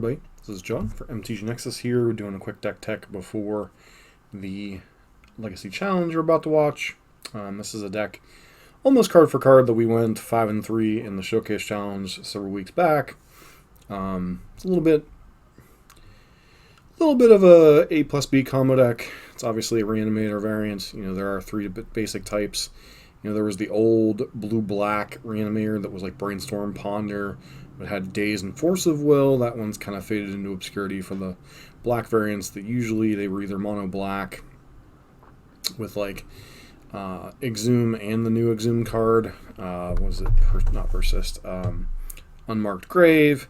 everybody, this is John for MTG Nexus here. We're doing a quick deck tech before the Legacy Challenge you're about to watch. This is a deck almost card for card that we went 5-3 in the Showcase Challenge several weeks back. It's a little bit of a A plus B combo deck. It's obviously a Reanimator variant. You know, there are three basic types. You know, there was the old blue-black Reanimator that was like Brainstorm, Ponder, but had Daze and Force of Will. That one's kind of faded into obscurity for the black variants that usually they were either Mono Black with like Exhume and the new Exhume card. Was it not Persist? Unmarked Grave.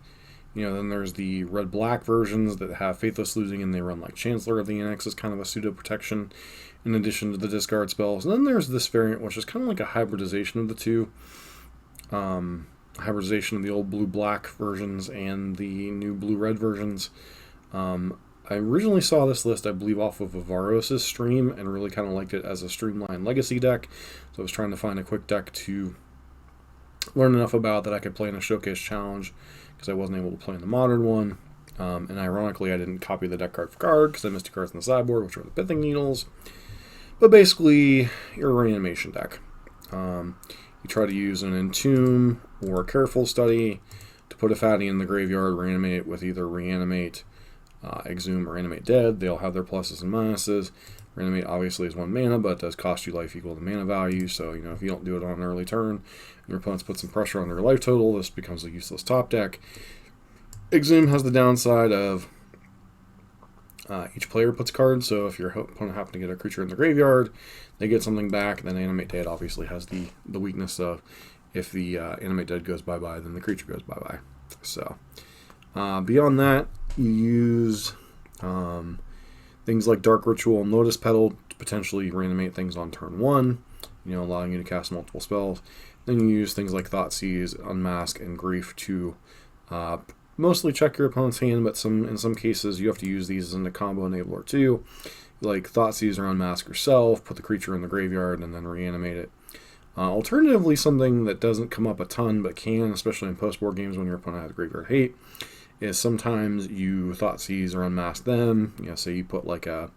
You know, then there's the red-black versions that have Faithless Losing and they run like Chancellor of the Annex as kind of a pseudo protection in addition to the discard spells. And then there's this variant which is kind of like a hybridization of the two. Hybridization of the old blue-black versions and the new blue-red versions. I originally saw this list, I believe, off of Evaros' stream and really kind of liked it as a streamlined legacy deck. So I was trying to find a quick deck to learn enough about that I could play in a Showcase Challenge because I wasn't able to play in the modern one. And ironically, I didn't copy the deck card for card because I missed the cards in the sideboard, which are the Pithing Needles. But basically, you're a reanimation deck. You try to use an Entomb or a Careful Study to put a fatty in the graveyard, reanimate with either Reanimate, Exhume, or Animate Dead. They all have their pluses and minuses. Reanimate obviously is 1 mana, but it does cost you life equal to mana value, so you know if you don't do it on an early turn, and your opponents put some pressure on their life total, this becomes a useless top deck. Exhume has the downside of each player puts cards, so if your opponent happens to get a creature in the graveyard, they get something back. And then Animate Dead obviously has the weakness of if the Animate Dead goes bye-bye, then the creature goes bye-bye. So beyond that, you use things like Dark Ritual and Lotus Petal to potentially reanimate things on turn 1, you know, allowing you to cast multiple spells. Then you use things like Thoughtseize, Unmask, and Grief to mostly check your opponent's hand, but in some cases you have to use these as a combo enabler too. Like Thoughtseize or Unmask yourself, put the creature in the graveyard, and then reanimate it. Alternatively, something that doesn't come up a ton but can, especially in post-board games when your opponent has graveyard hate, is sometimes you Thoughtseize or Unmask them. You know, say you put like an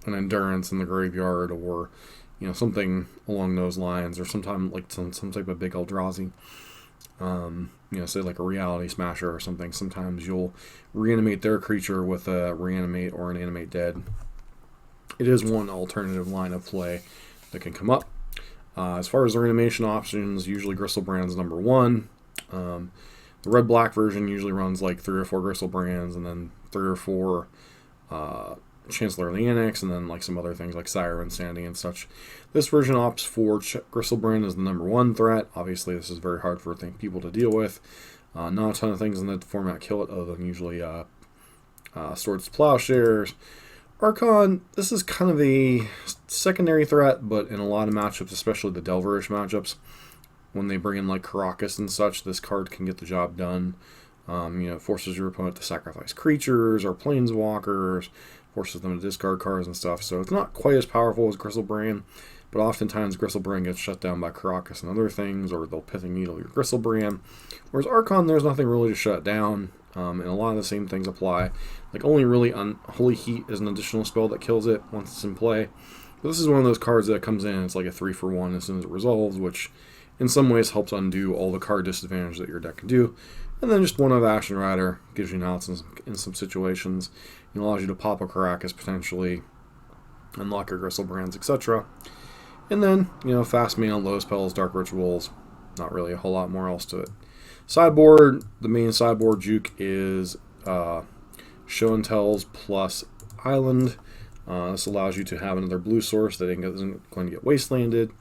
Endurance in the graveyard, or you know, something along those lines, or sometimes like some type of big Eldrazi. You know, say like a Reality Smasher or something. Sometimes you'll reanimate their creature with a Reanimate or an Animate Dead. It is one alternative line of play that can come up. As far as the reanimation options, usually Gristlebrand's number 1. The red-black version usually runs like 3 or 4 Gristlebrand's, and then 3 or 4 Chancellor of the Annex, and then like some other things like Sire and Sandy and such. This version opts for Gristlebrand as the number 1 threat. Obviously, this is very hard for people to deal with. Not a ton of things in the format kill it, other than usually Swords to Plowshares. Archon, this is kind of a secondary threat, but in a lot of matchups, especially the Delverish matchups, when they bring in like Karakas and such, this card can get the job done. You know, it forces your opponent to sacrifice creatures or planeswalkers, forces them to discard cards and stuff. So it's not quite as powerful as Gristlebrand, but oftentimes Gristlebrand gets shut down by Karakas and other things, or they'll Pithing Needle your Gristlebrand. Whereas Archon, there's nothing really to shut down, and a lot of the same things apply. Like only really Unholy Heat is an additional spell that kills it once it's in play. But this is one of those cards that comes in, it's like a 3-for-1 as soon as it resolves, which in some ways helps undo all the card disadvantage that your deck can do. And then just one of Ashen Rider gives you an out in some situations. It allows you to pop a Karakas potentially, unlock your Gristlebrand's, etc. And then, you know, fast mana, low spells, Dark Rituals, not really a whole lot more else to it. Sideboard, the main sideboard juke is Show and Tells plus Island. This allows you to have another blue source that isn't going to get wastelanded.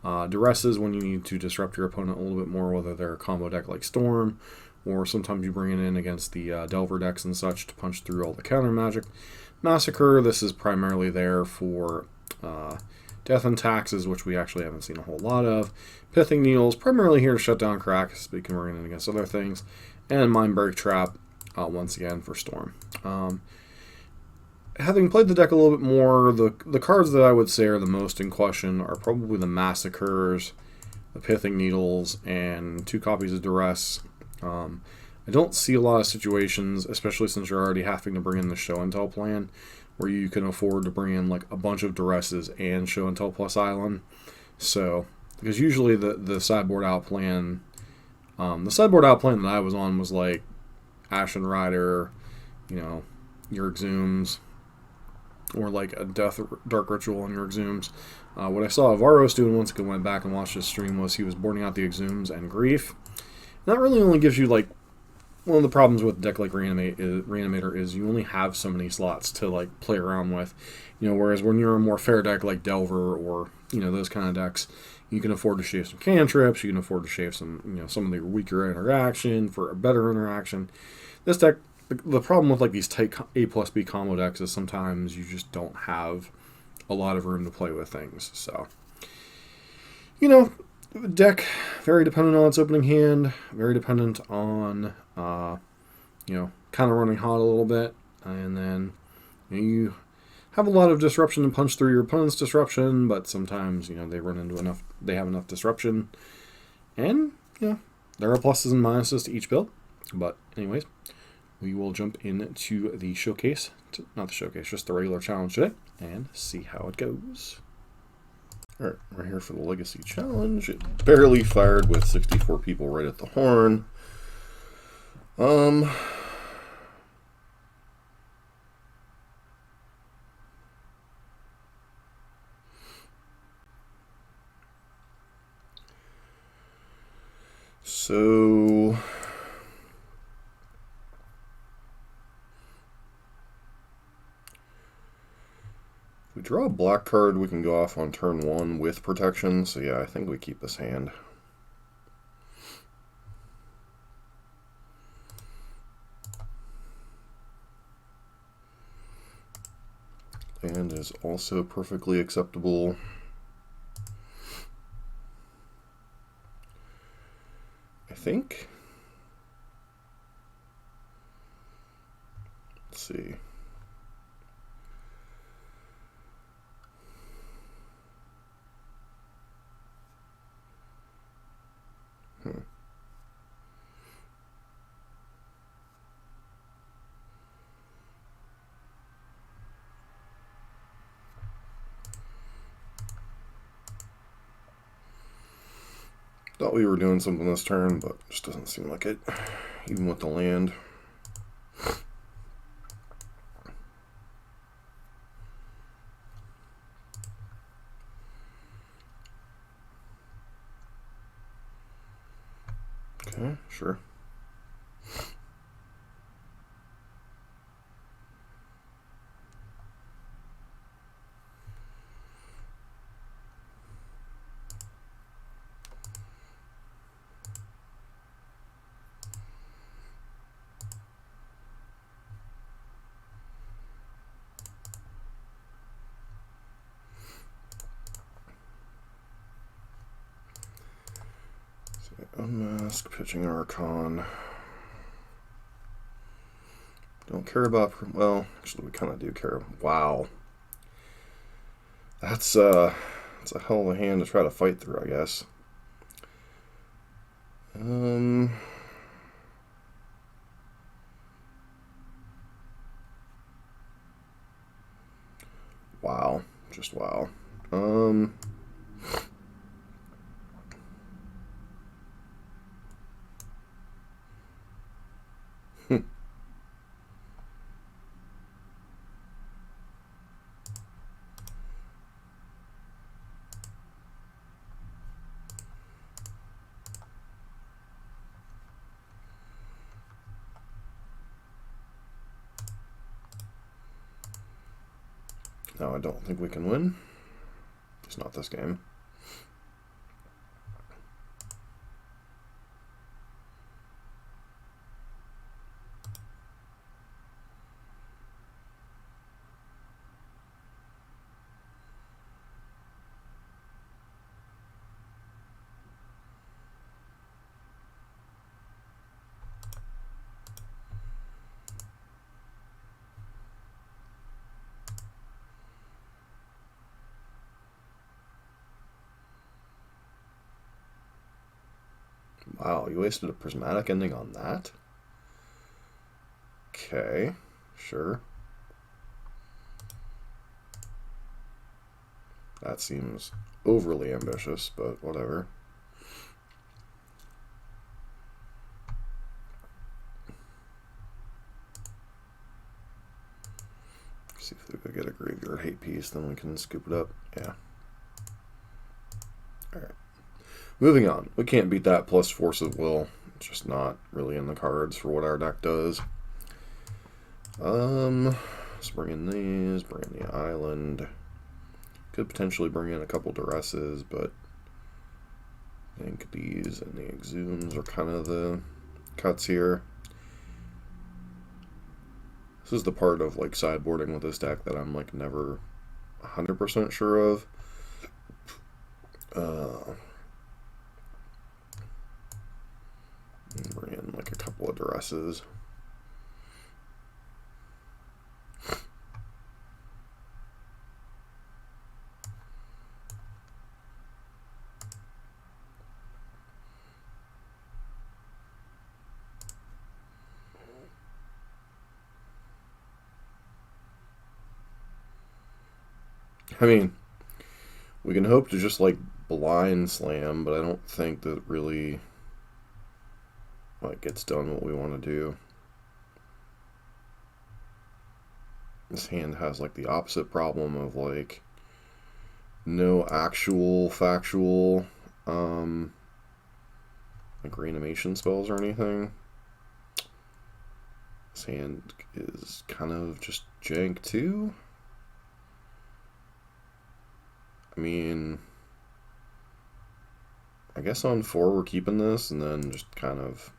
Duresses when you need to disrupt your opponent a little bit more, whether they're a combo deck like Storm, or sometimes you bring it in against the Delver decks and such to punch through all the counter magic. Massacre, this is primarily there for Death and Taxes, which we actually haven't seen a whole lot of. Pithing Needles, primarily here to shut down Karakas, but you can bring it in against other things. And Mindbreak Trap, once again for Storm. Having played the deck a little bit more, the cards that I would say are the most in question are probably the Massacres, the Pithing Needles, and 2 copies of Duress. I don't see a lot of situations, especially since you're already having to bring in the show and tell plan, where you can afford to bring in like a bunch of duresses and show and tell plus island. So, because usually the sideboard out plan, the sideboard out plan that I was on was like Ashen Rider, you know, your Exhumes, or like a Dark Ritual on your Exhumes. What I saw Evaros doing once I went back and watched his stream was he was boarding out the Exhumes and Grief. And that really only gives you like, one of the problems with a deck like Reanimator is you only have so many slots to like play around with. You know, whereas when you're a more fair deck like Delver or, you know, those kind of decks, you can afford to shave some cantrips, you can afford to shave some, you know, some of the weaker interaction for a better interaction. This deck, the problem with like these tight A plus B combo decks is sometimes you just don't have a lot of room to play with things. So, you know, deck very dependent on its opening hand, very dependent on you know, kind of running hot a little bit, and then you have a lot of disruption and punch through your opponent's disruption, but sometimes, you know, they have enough disruption, and, you know, there are pluses and minuses to each build. But anyways, we will jump into the showcase, not the showcase, just the regular challenge today, and see how it goes. Alright, we're here for the Legacy Challenge. It barely fired with 64 people right at the horn. So if we draw a black card, we can go off on turn 1 with protection. So yeah, I think we keep this hand. And is also perfectly acceptable. I think. Let's see. Thought we were doing something this turn, but just doesn't seem like it, even with the land. Okay, sure. Unmask, pitching Archon. Don't care about, well, actually we kind of do care. Wow. That's a hell of a hand to try to fight through, I guess. Wow. Just wow. No, I don't think we can win. Just not this game. Wow, you wasted a prismatic ending on that? Okay, sure. That seems overly ambitious, but whatever. See if we could get a graveyard hate piece, then we can scoop it up. Yeah. Alright. Moving on. We can't beat that plus Force of Will. It's just not really in the cards for what our deck does. Let's bring in these, bring in the island. Could potentially bring in a couple duresses, but I think these and the exhumes are kind of the cuts here. This is the part of like sideboarding with this deck that I'm like never 100% sure of. Bring in like a couple of duresses. I mean, we can hope to just like blind slam, but I don't think that really like gets done what we want to do. This hand has like the opposite problem of like no actual factual like reanimation spells or anything. This hand is kind of just jank too. I mean, I guess on 4 we're keeping this and then just kind of,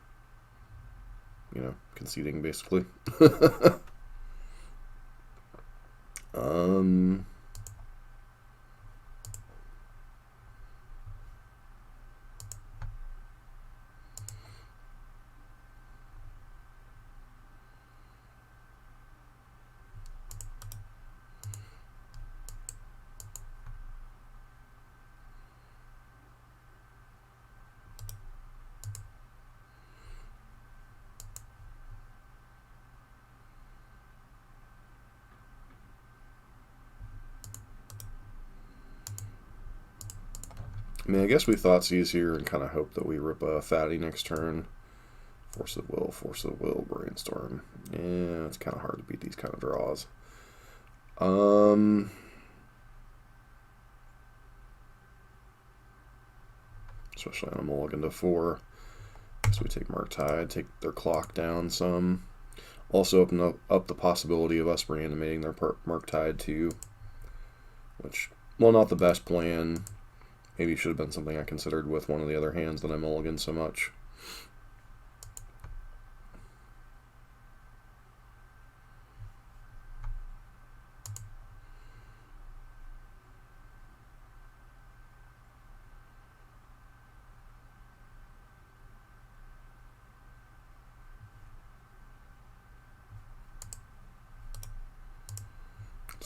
you know, conceding basically. I mean, I guess we Thoughtseize here and kind of hope that we rip a fatty next turn. Force of Will, Brainstorm. Yeah, it's kind of hard to beat these kind of draws. Especially on a mulligan to 4. So we take Murktide, take their clock down some. Also open up the possibility of us reanimating their Murktide too. Which, well, not the best plan. Maybe should have been something I considered with one of the other hands that I mulligan so much.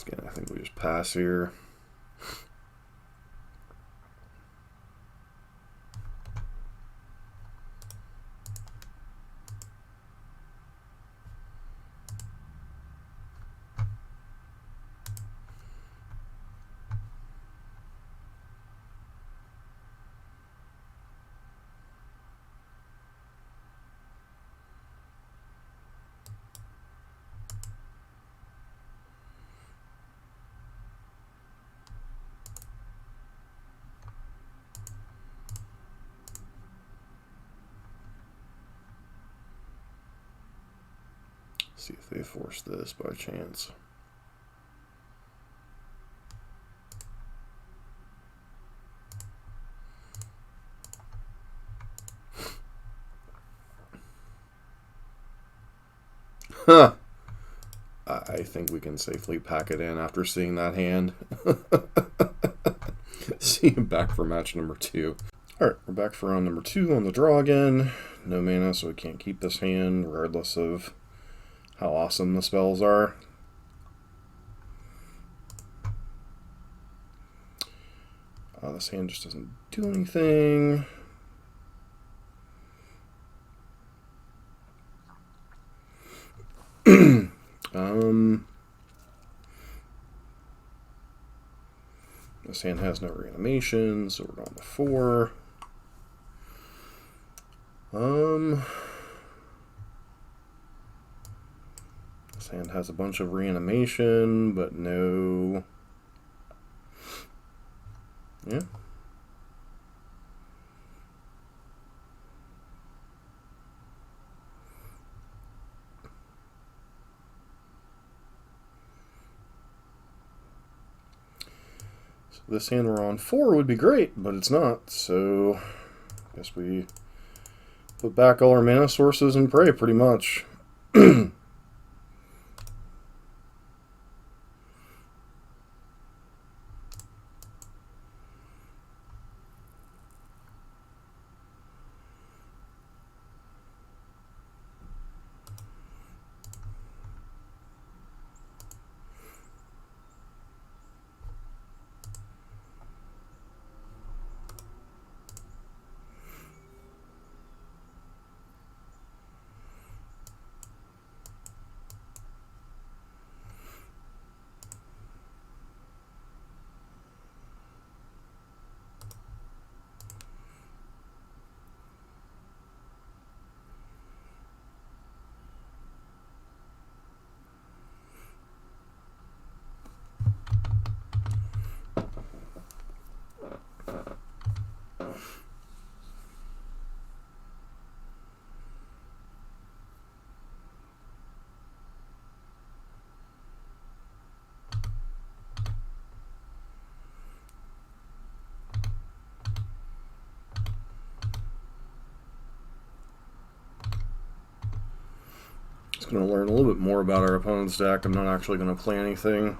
Again, I think we just pass here. See if they force this by chance. Huh. I think we can safely pack it in after seeing that hand. See him back for match number 2. Alright, we're back for round number 2 on the draw again. No mana, so we can't keep this hand, regardless of how awesome the spells are. This hand just doesn't do anything. This hand has no reanimation, so we're on to 4. This hand has a bunch of reanimation, but no... Yeah. So this hand we're on 4 would be great, but it's not, so I guess we put back all our mana sources and pray, pretty much. Going to learn a little bit more about our opponent's deck. I'm not actually going to play anything.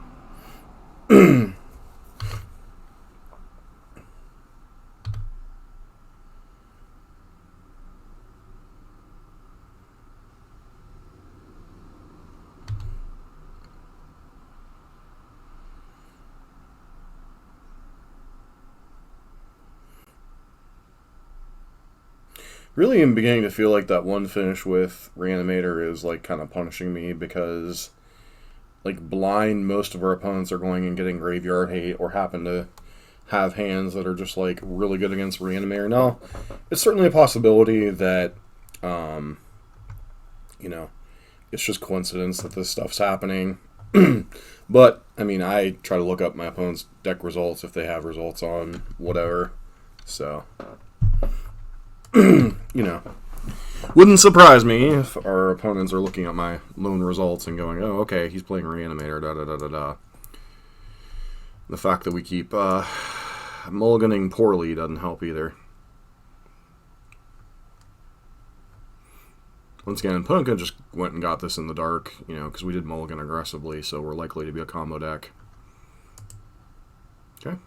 Really am beginning to feel like that one finish with Reanimator is like kind of punishing me, because like blind most of our opponents are going and getting graveyard hate or happen to have hands that are just like really good against Reanimator. Now, it's certainly a possibility that you know, it's just coincidence that this stuff's happening. But I mean, I try to look up my opponent's deck results if they have results on whatever. So you know, wouldn't surprise me if our opponents are looking at my lone results and going, oh, okay, he's playing Reanimator, da-da-da-da-da. The fact that we keep mulliganing poorly doesn't help either. Once again, Punka just went and got this in the dark, you know, because we did mulligan aggressively, so we're likely to be a combo deck. Okay.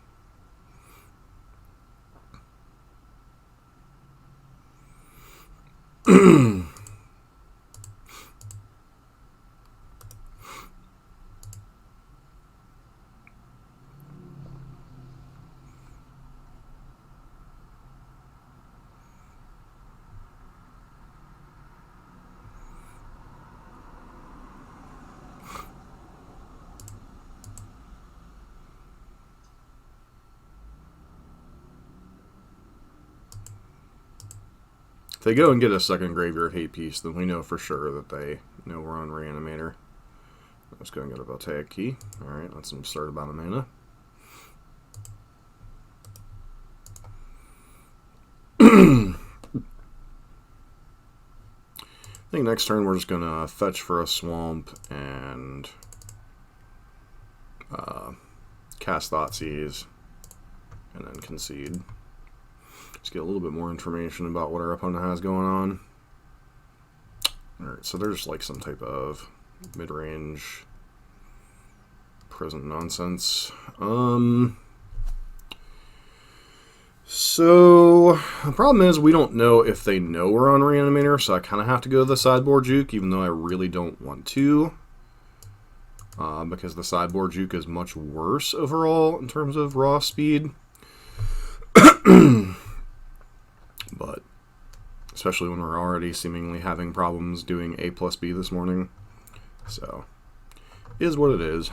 If they go and get a second Graveyard Hate piece, then we know for sure that they know we're on Reanimator. Let's go and get a Voltaic Key. Alright, let's start about a mana. I think next turn we're just going to fetch for a Swamp and cast Thoughtseize and then concede. Let's get a little bit more information about what our opponent has going on. Alright, so there's like some type of mid-range present nonsense. So the problem is we don't know if they know we're on Reanimator, so I kind of have to go the sideboard juke, even though I really don't want to. Because the sideboard juke is much worse overall in terms of raw speed. But especially when we're already seemingly having problems doing A plus B this morning. So, is what it is.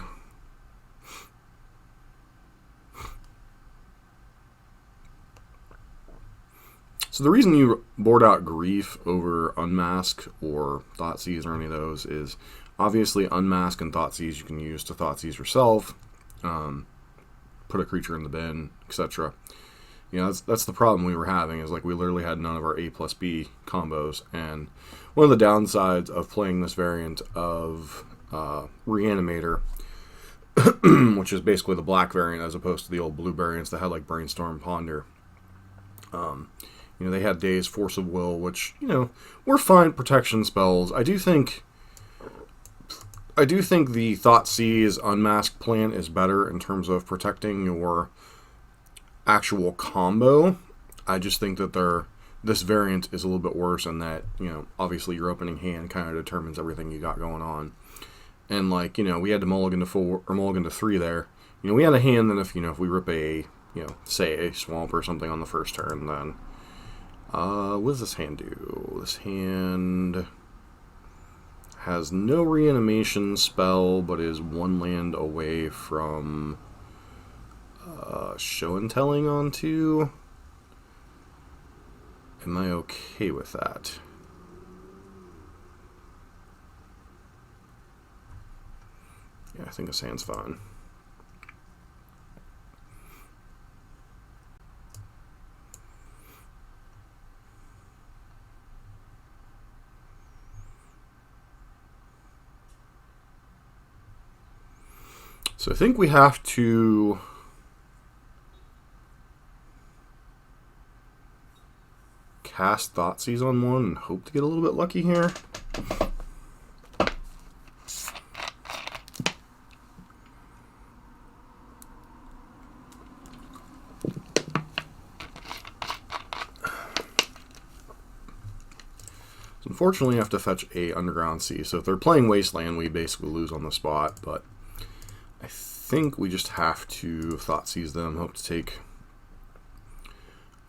So the reason you board out Grief over Unmask or Thoughtseize or any of those is obviously Unmask and Thoughtseize you can use to Thoughtseize yourself, put a creature in the bin, etc. You know, that's the problem we were having, is like we literally had none of our A plus B combos, and one of the downsides of playing this variant of Reanimator, which is basically the black variant as opposed to the old blue variants that had like Brainstorm, Ponder. You know, they had Daze, Force of Will, which, you know, were fine protection spells. I do think the Thoughtseize Unmasked plan is better in terms of protecting your actual combo. I just think that this variant is a little bit worse in that, you know, obviously your opening hand kind of determines everything you got going on. And like, you know, we had to mulligan to 4 or mulligan to 3 there. You know, we had a hand that if we rip a, you know, say a swamp or something on the first turn, then what does this hand do? This hand has no reanimation spell, but is 1 land away from show and telling on 2. Am I okay with that? Yeah, I think this hand's fine. So I think we have to cast Thoughtseize on one and hope to get a little bit lucky here. So unfortunately, I have to fetch a Underground Sea. So if they're playing Wasteland, we basically lose on the spot, but I think we just have to Thoughtseize them, hope to take...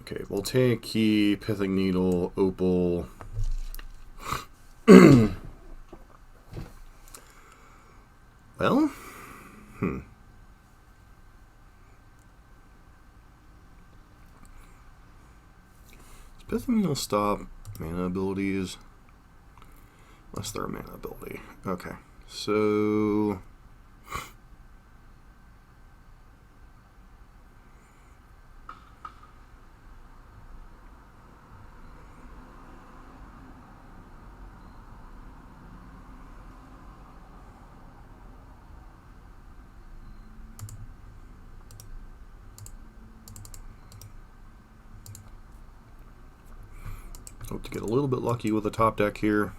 Okay, Voltaic Key, Pithing Needle, Opal. Well, Does Pithing Needle stop mana abilities? Unless they're a mana ability. Okay, so... Hope to get a little bit lucky with the top deck here.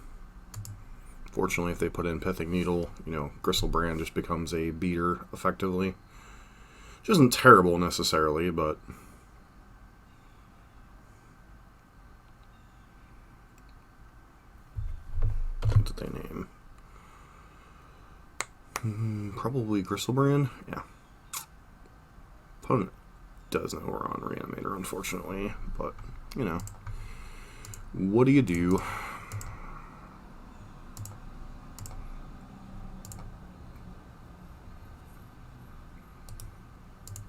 Fortunately, if they put in Pithing Needle, you know, Gristlebrand just becomes a beater, effectively. Which isn't terrible, necessarily, but... What did they name? Probably Gristlebrand? Yeah. Opponent does know we're on Reanimator, unfortunately, but, you know. What do you do?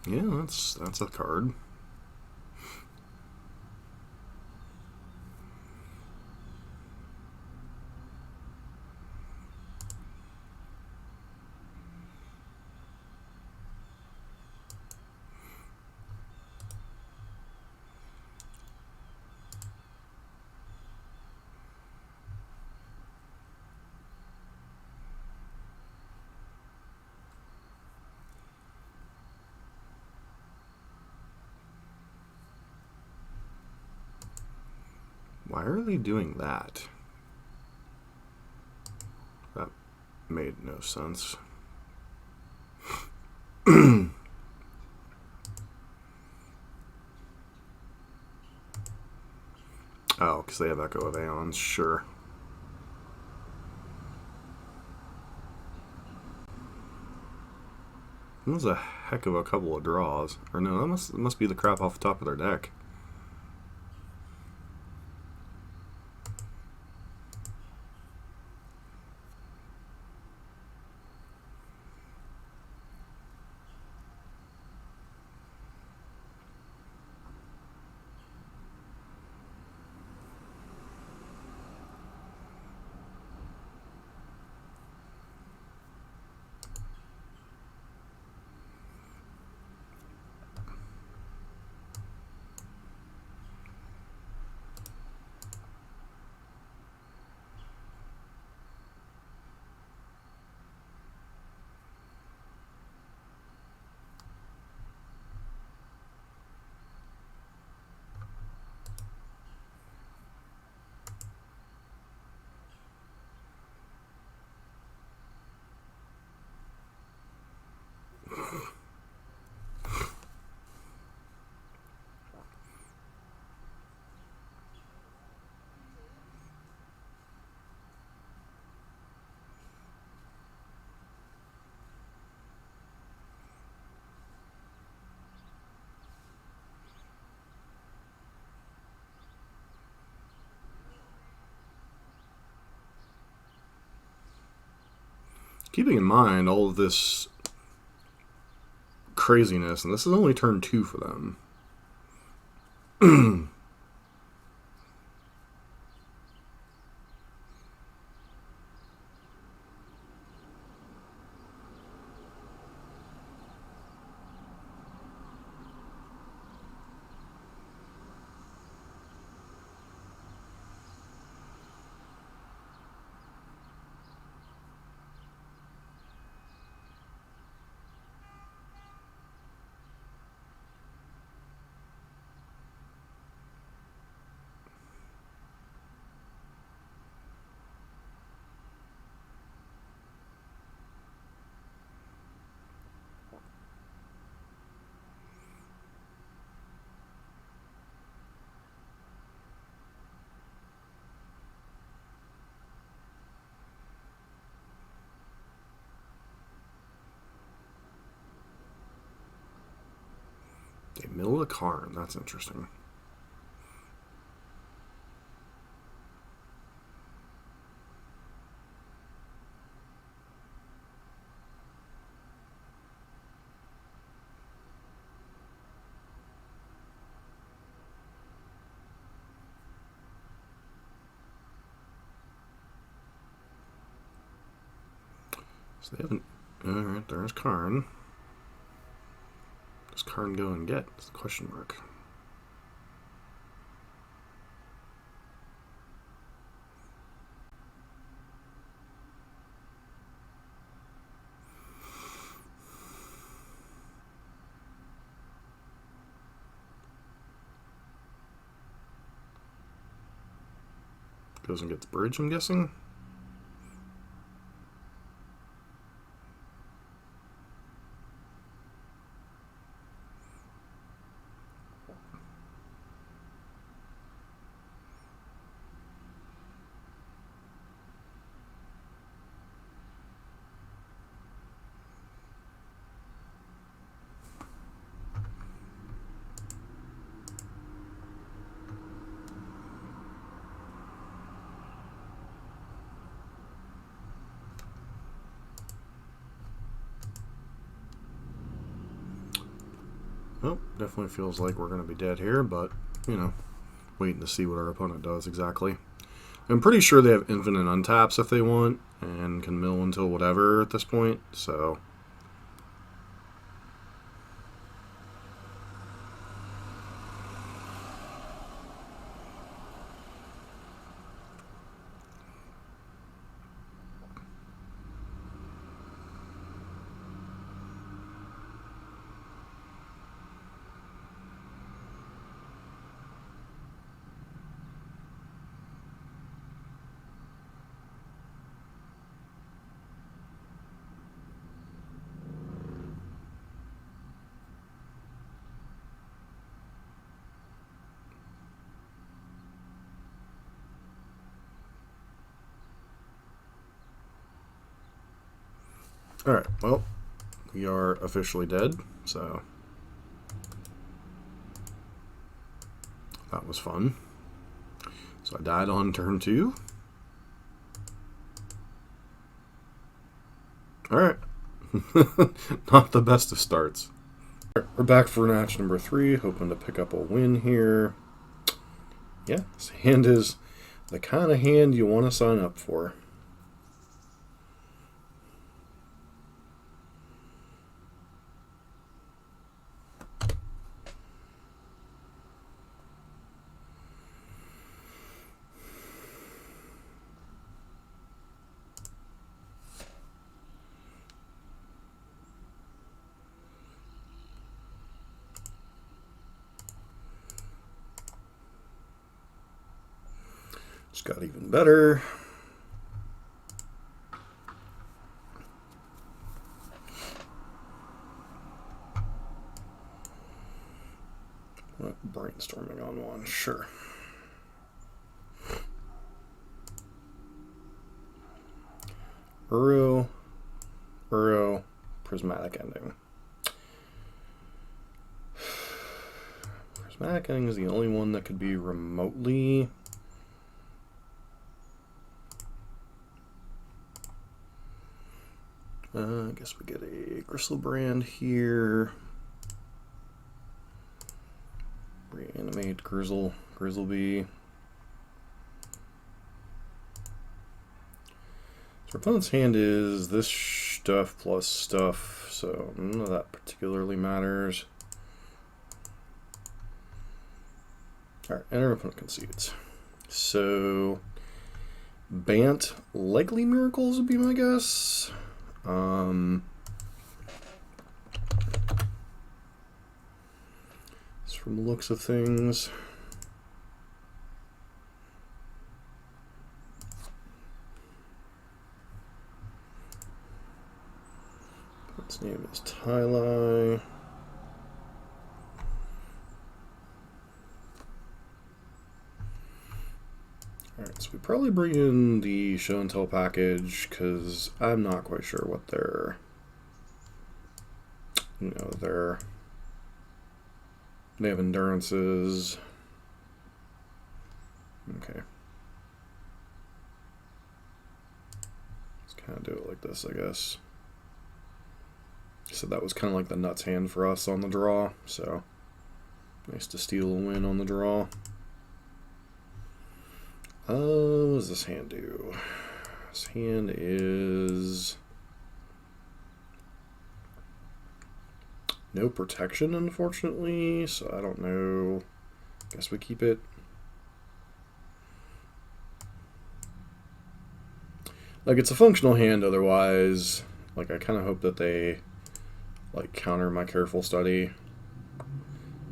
Yeah, that's a card. Why are they doing that? That made no sense. Oh, because they have Echo of Aeons, sure. That was a heck of a couple of draws. Or no, that must be the crap off the top of their deck. Keeping in mind all of this craziness, and this is only turn 2 for them. They mill a Karn. That's interesting. So they haven't. Alright, there's Karn. Does Karn go and get? That's the question mark. Goes and gets bridge, I'm guessing. Well, definitely feels like we're going to be dead here, but, you know, waiting to see what our opponent does exactly. I'm pretty sure they have infinite untaps if they want, and can mill until whatever at this point, so... Alright, well, we are officially dead, so that was fun. So I died on turn 2. Alright. Not the best of starts. We're back for match number 3, hoping to pick up a win here. Yeah, this hand is the kind of hand you want to sign up for. Just got even better. Brainstorming on one, sure. Uro, prismatic ending. Prismatic ending is the only one that could be remotely. I guess we get a Gristlebrand here. Reanimate Grizzleby. So our opponent's hand is this stuff plus stuff, so none of that particularly matters. Alright, and our opponent concedes. So Bant, likely Miracles would be my guess. Just from the looks of things. His name is Tylai. Alright, so we probably bring in the Show and Tell package, because I'm not quite sure what their, they have endurances. Okay. Let's kind of do it like this, I guess. So that was kind of like the nuts hand for us on the draw, so nice to steal a win on the draw. What does this hand do? This hand is no protection, unfortunately, so I don't know. Guess we keep it. Like, it's a functional hand otherwise. Like, I kind of hope that they, like, counter my Careful Study.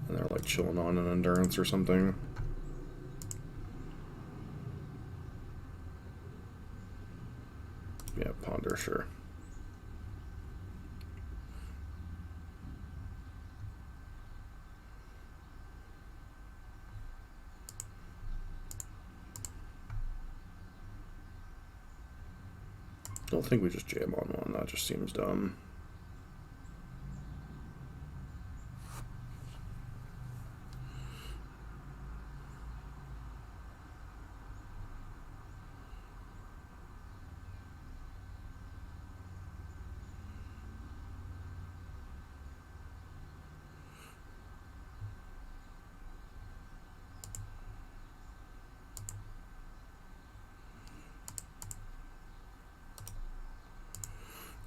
And they're, like, chilling on an Endurance or something. Yeah, Ponder, sure. Don't think we just jam on one. That just seems dumb.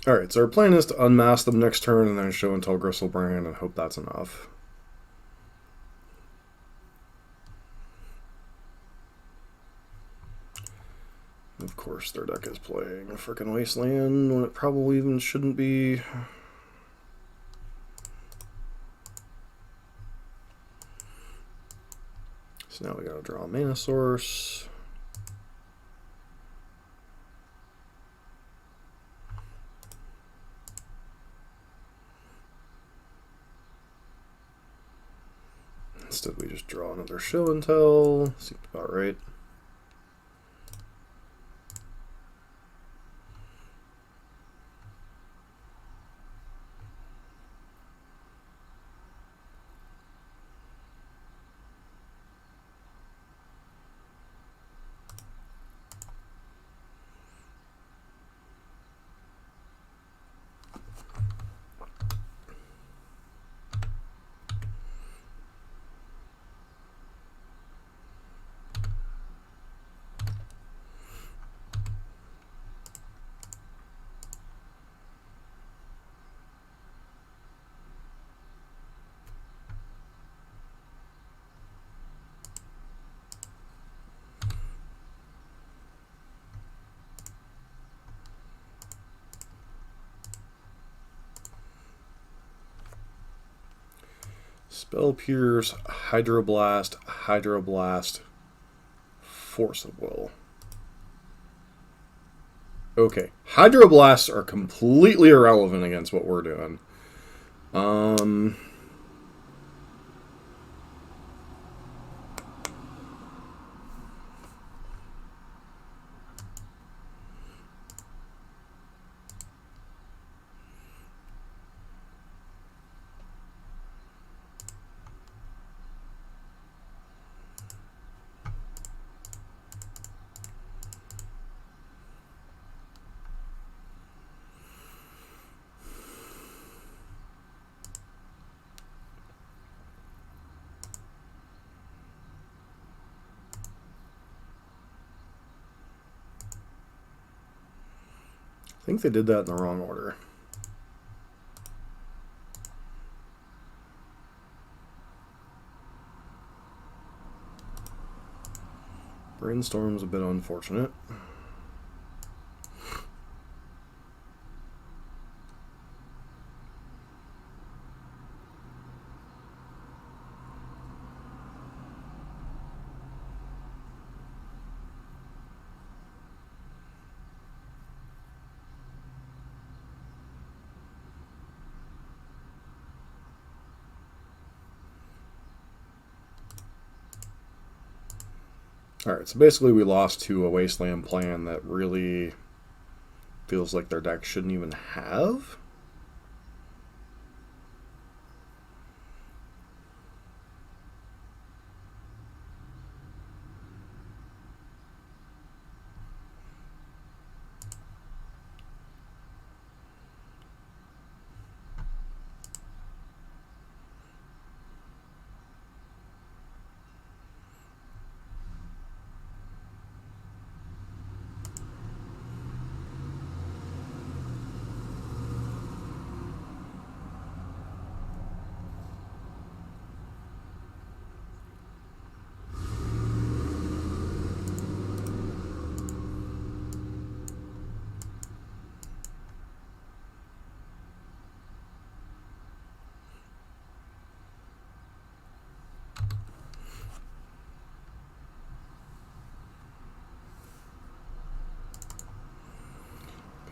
Alright, so our plan is to unmask them next turn and then Show and Tell Gristlebrand and hope that's enough. Of course, their deck is playing a frickin' Wasteland when it probably even shouldn't be. So now we gotta draw a mana source. Instead, we just draw another Show and Tell. Seems about right. Spell Pierce, Hydroblast, Hydroblast, Force of Will. Okay, Hydroblasts are completely irrelevant against what we're doing. think they did that in the wrong order. Brainstorm's a bit unfortunate. Alright, so basically we lost to a Wasteland plan that really feels like their deck shouldn't even have.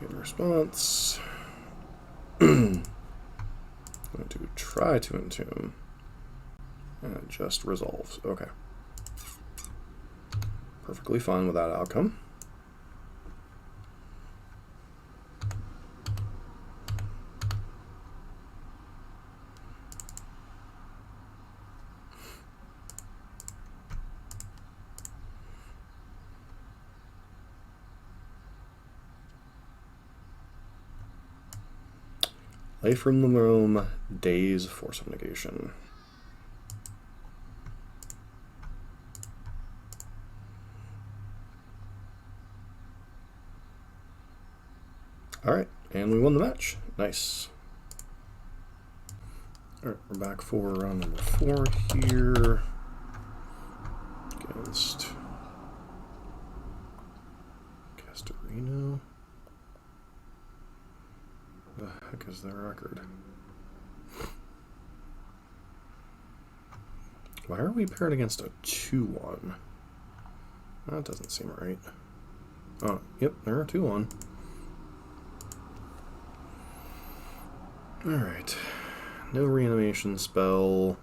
In response, I'm going to try to entomb, and it just resolves. Okay. Perfectly fine with that outcome. Life from the Roam, Days, Force of Negation. Alright, and we won the match. Nice. Alright, we're back for round number 4 here. Against Castorino. The heck is their record? Why are we paired against a 2-1? That doesn't seem right. Oh, yep, they're a 2-1. Alright. No reanimation spell.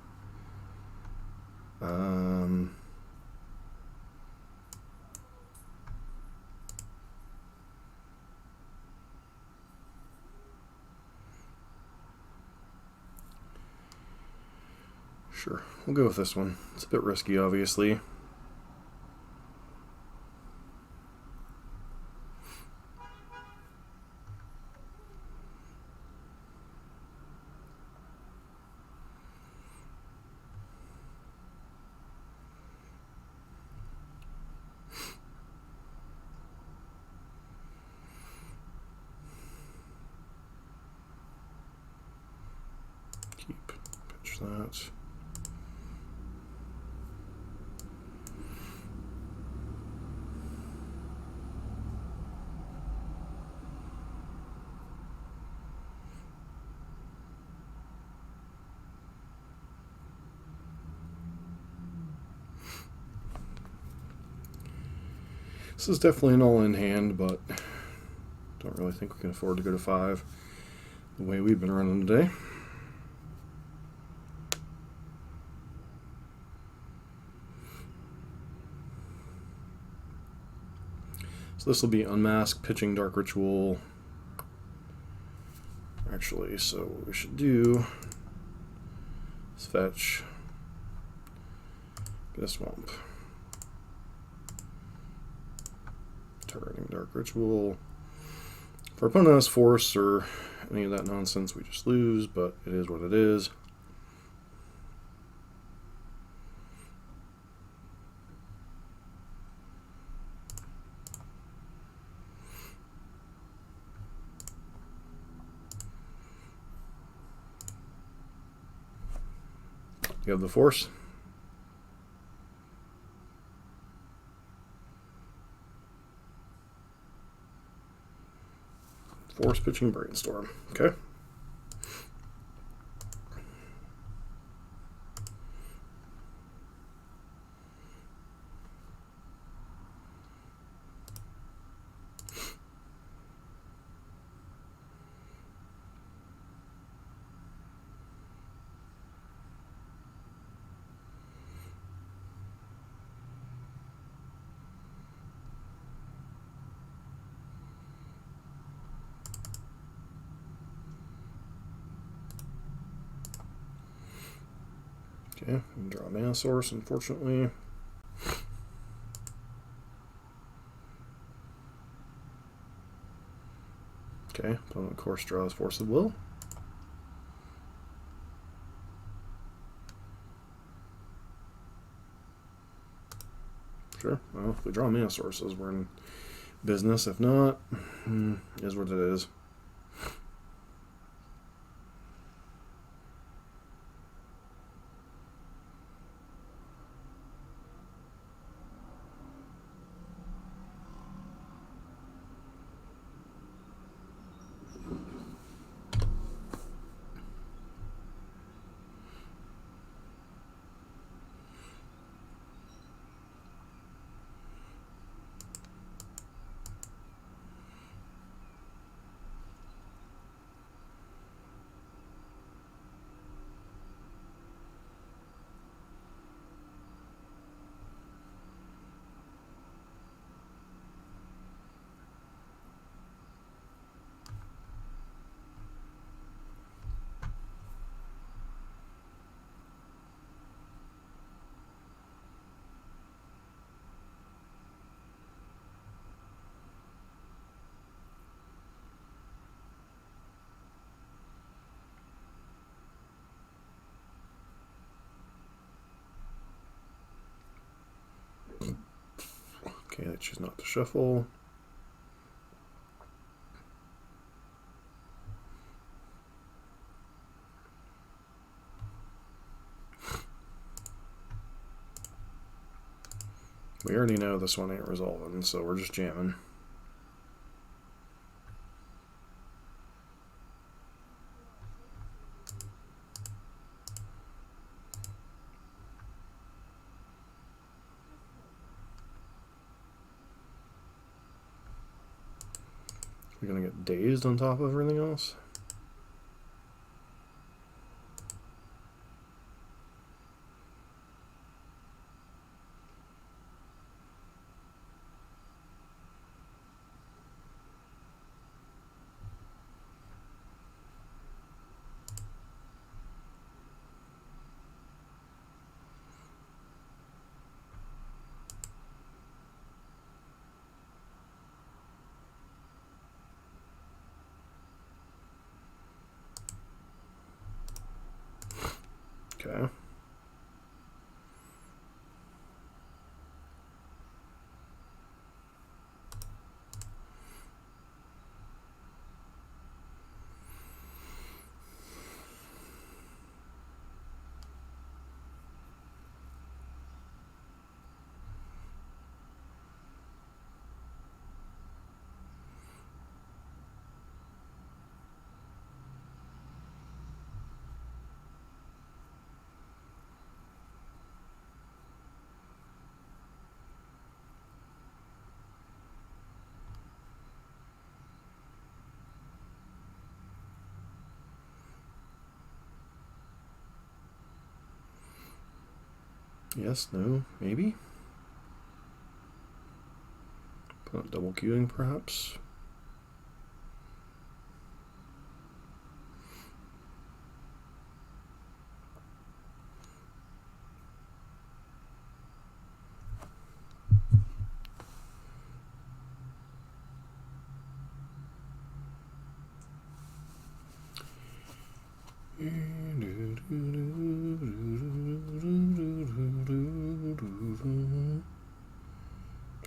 Sure, we'll go with this one. It's a bit risky, obviously. Pitch that. This is definitely an all-in hand, but don't really think we can afford to go to 5 the way we've been running today. So this will be Unmask, pitching Dark Ritual. Actually, so what we should do is fetch, get a Swamp. Targeting Dark Ritual. If our opponent has Force or any of that nonsense, we just lose, but it is what it is. You have the force. Force pitching brainstorm. Okay. Okay, draw a mana source, unfortunately. Okay, opponent of course draws Force of Will. Sure, well, if we draw mana sources, we're in business. If not, is what it is. Okay, I choose not to shuffle. We already know this one ain't resolving, so we're just jamming. We're gonna get dazed on top of everything else. Okay. Yes, no, maybe. Put up double queuing, perhaps.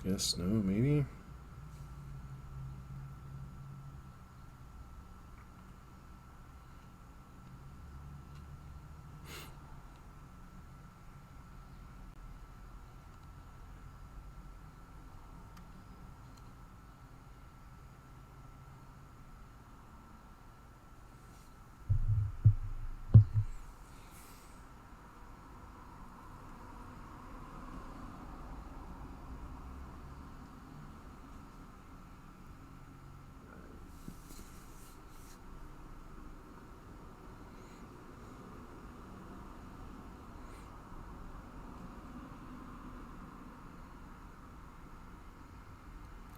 Yes, no, maybe.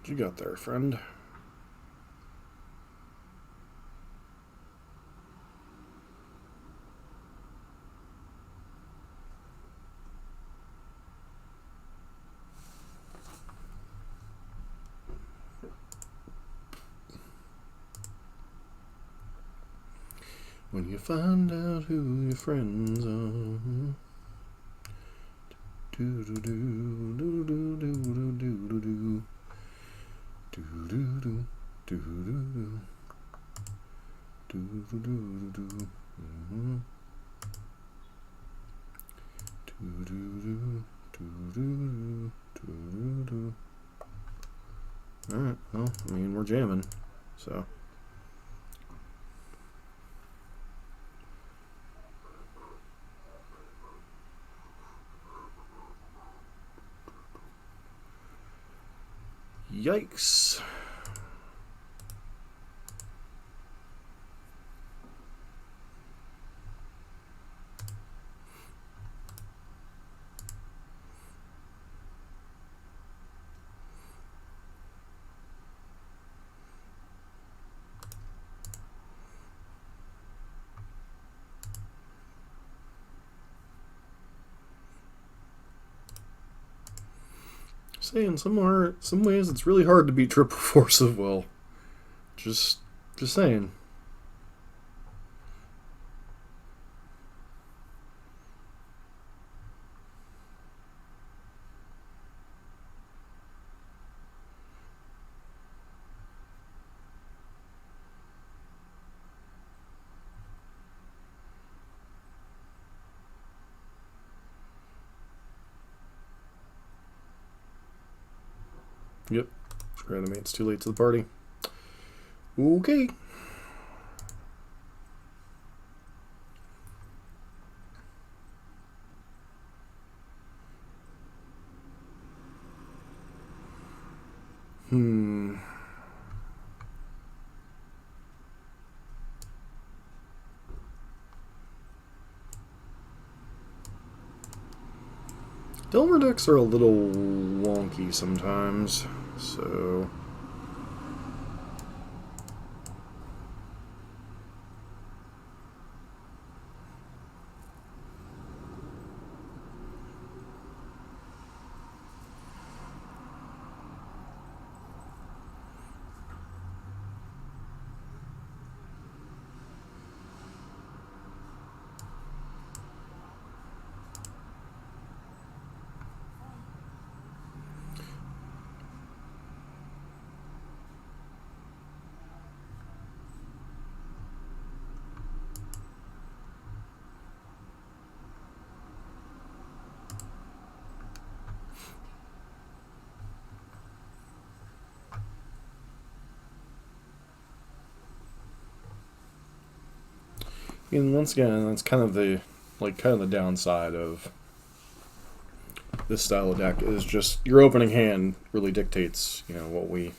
What you got there, friend? When you find out who your friends are. Do do do do do do do do do do do do do do do do do do. Alright, well, I mean, we're jamming, so. Yikes. Saying some ways it's really hard to beat triple force of will. Just saying. Yep. Reanimate's too late to the party. Okay. Delver decks are a little wonky sometimes, so... And once again, that's kind of the downside of this style of deck is just your opening hand really dictates, what we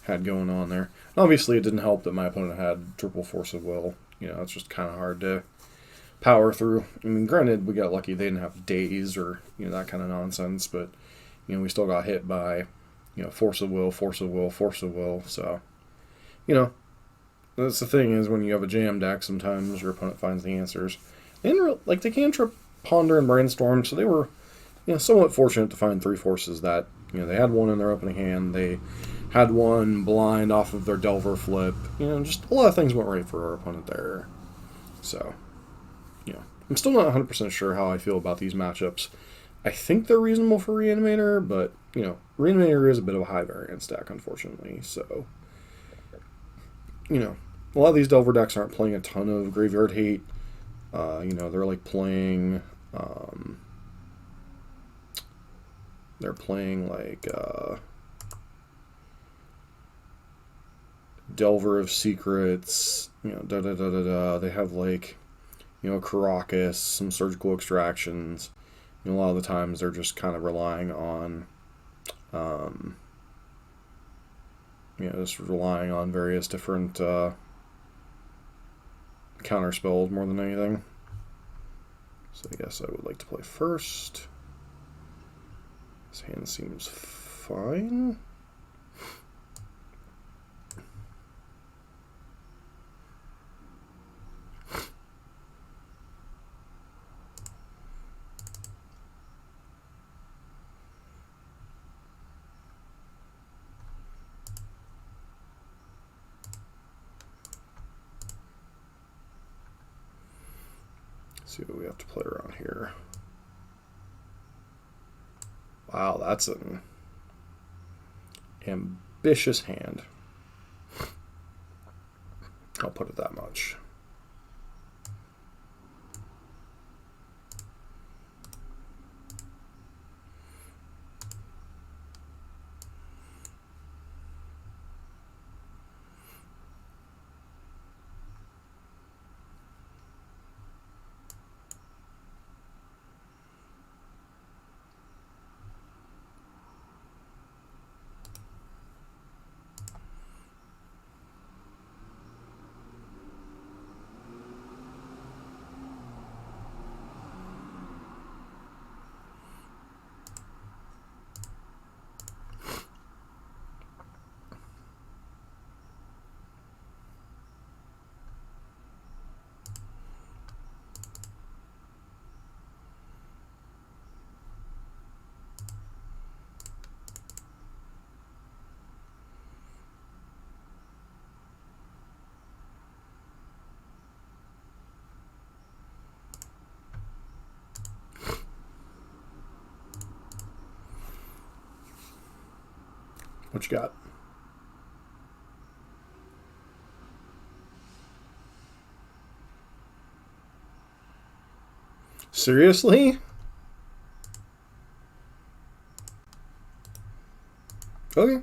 had going on there. Obviously, it didn't help that my opponent had triple force of will. It's just kind of hard to power through. I mean, granted, we got lucky they didn't have days or that kind of nonsense, but we still got hit by force of will, force of will, force of will. So, that's the thing is when you have a jam deck, sometimes your opponent finds the answers. And they cantrip, ponder, and brainstorm, so they were somewhat fortunate to find 3 forces that they had one in their opening hand. They had one blind off of their Delver flip. Just a lot of things went right for our opponent there. So, I'm still not 100% sure how I feel about these matchups. I think they're reasonable for Reanimator, but Reanimator is a bit of a high variance deck, unfortunately. So, a lot of these Delver decks aren't playing a ton of graveyard hate. They're playing. They're playing Delver of Secrets. They have Caracas, some surgical extractions. A lot of the times they're just kind of relying on. Just relying on various different counter spells more than anything. So I guess I would like to play first. This hand seems fine. see what we have to play around here. Wow, that's an ambitious hand. I'll put it that much. What you got? Seriously? Okay.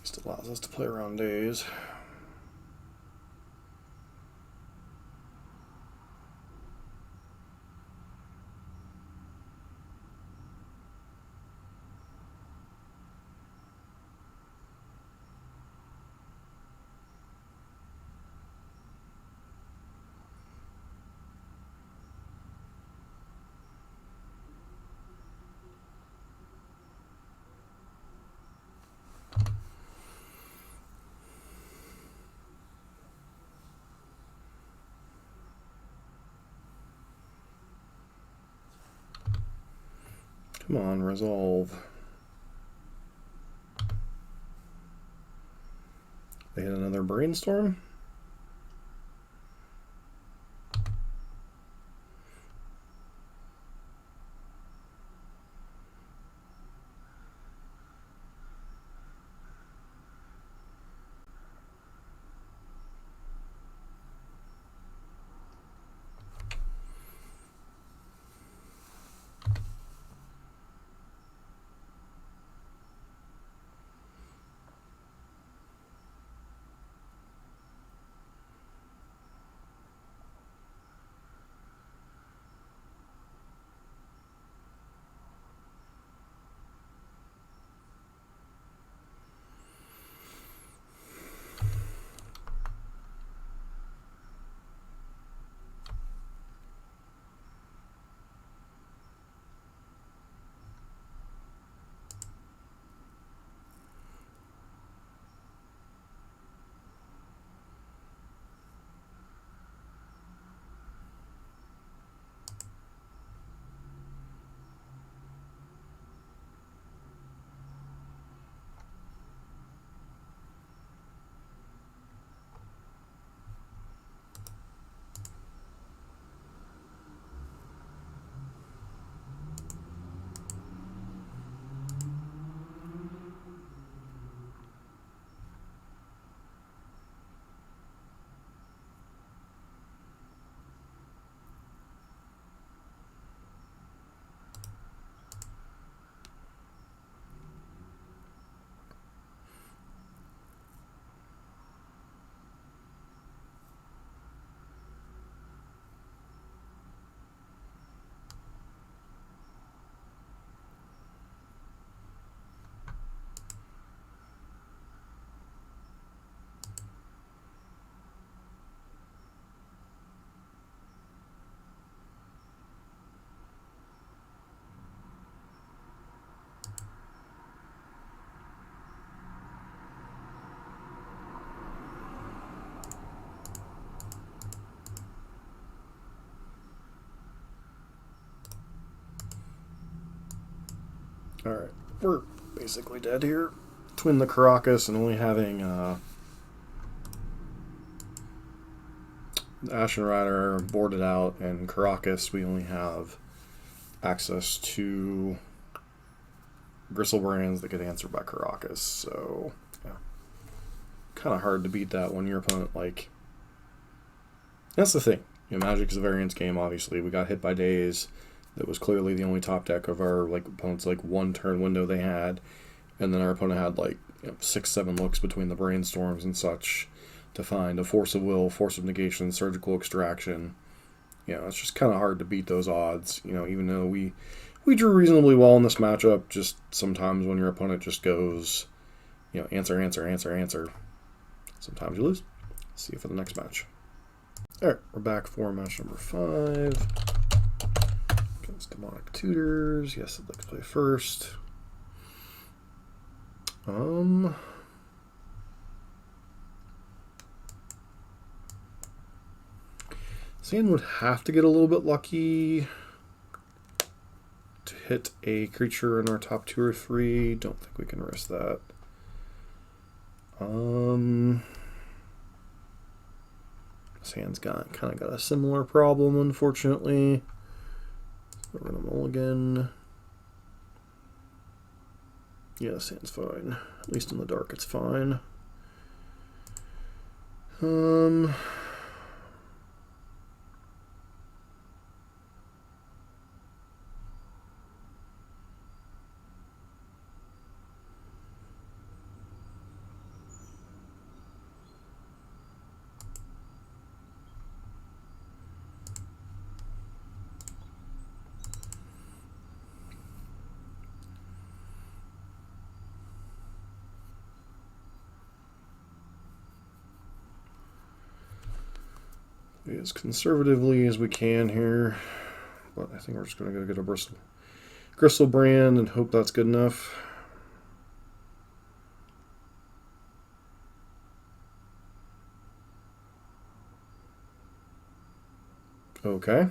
Just allows us to play around days. Come on, resolve. They hit another brainstorm. Alright, we're basically dead here. Twin the Caracas and only having Ashen Rider boarded out, and Caracas, we only have access to Bristlebrands that get answered by Caracas. So, yeah. Kind of hard to beat that when your opponent, like... That's the thing. You know, Magic is a variance game, obviously. We got hit by Daze. That was clearly the only top deck of our opponent's one turn window they had. And then our opponent had 6-7 looks between the brainstorms and such to find a Force of Will, Force of Negation, Surgical Extraction. It's just kind of hard to beat those odds. Even though we drew reasonably well in this matchup, just sometimes when your opponent just goes, answer, answer, answer, answer, sometimes you lose. See you for the next match. Alright, we're back for match number 5. Against Demonic Tutors. Yes, I'd like to play first. Sand would have to get a little bit lucky to hit a creature in our top 2 or 3. Don't think we can risk that. Sand's kind of got a similar problem, unfortunately. We're gonna mulligan. Yeah, Sand's fine. At least in the dark, it's fine. As conservatively as we can here, but I think we're just going to go get a Griselbrand and hope that's good enough. Okay.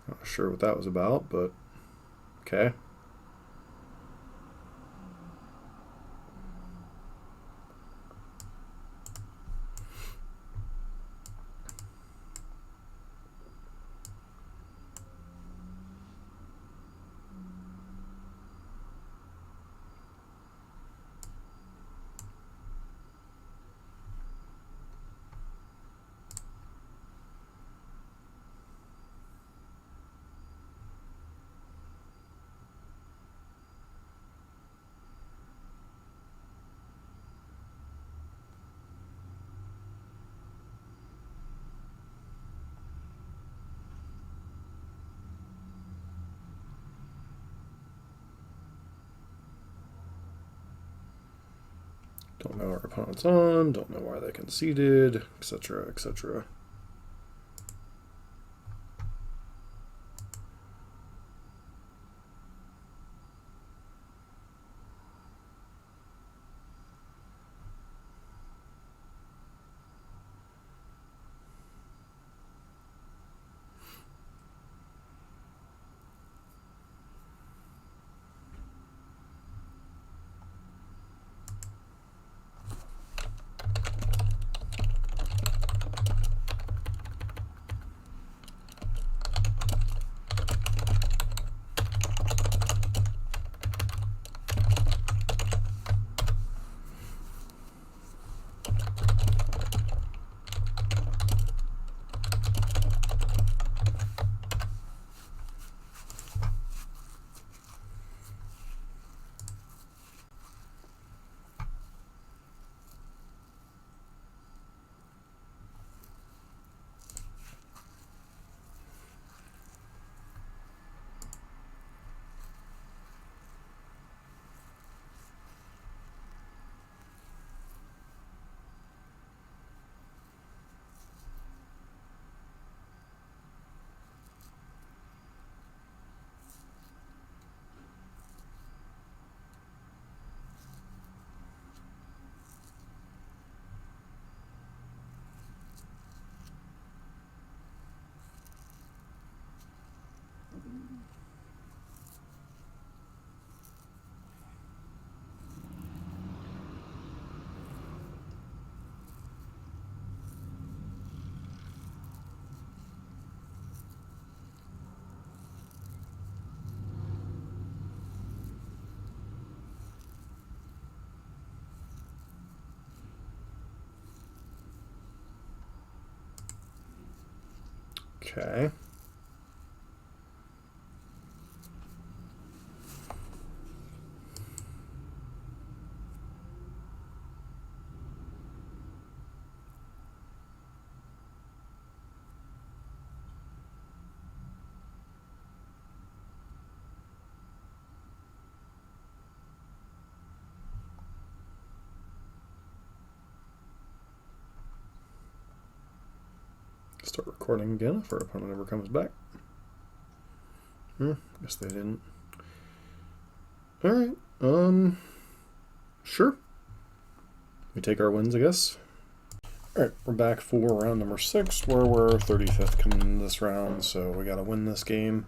Not sure what that was about, but okay. Don't know our opponent's on, don't know why they conceded, etc., etc. Okay. Start recording again if our opponent ever comes back. Guess they didn't. Alright, sure. We take our wins, I guess. Alright, we're back for round number 6, where we're 35th coming into this round, so we gotta win this game